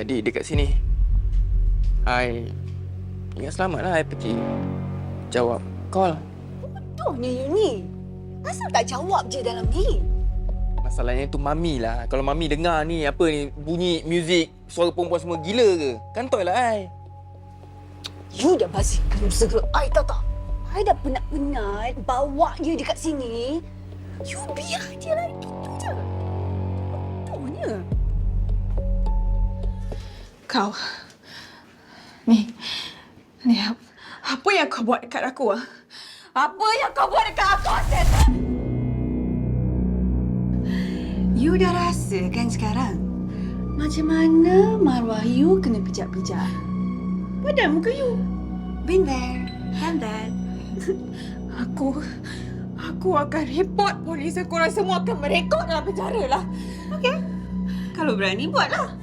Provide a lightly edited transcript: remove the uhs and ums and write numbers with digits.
tadi dekat sini. I ingat selamatlah I pergi jawab call. Bodohnya you ni. Asal tak jawab je dalam ni? Masalahnya tu Mami lah. Kalau Mami dengar ni, apa ni, bunyi muzik, suara perempuan semua gila ke? Kantoi lah I. You dah basi segera I tahu tak? I dah penat-penat bawa dia dekat sini. You biar dia lah itu je. Bodohnya. Kau. Ni apa yang kau buat dekat aku? Apa yang kau buat dekat aku, setan? You dah rasa kan sekarang macam mana maruah you kena pijak-pijak? Padahal muka you. Been there, done that. Aku akan report polis. Korang semua akan merekod dalam penjara lah. Okey? Kalau berani, buatlah.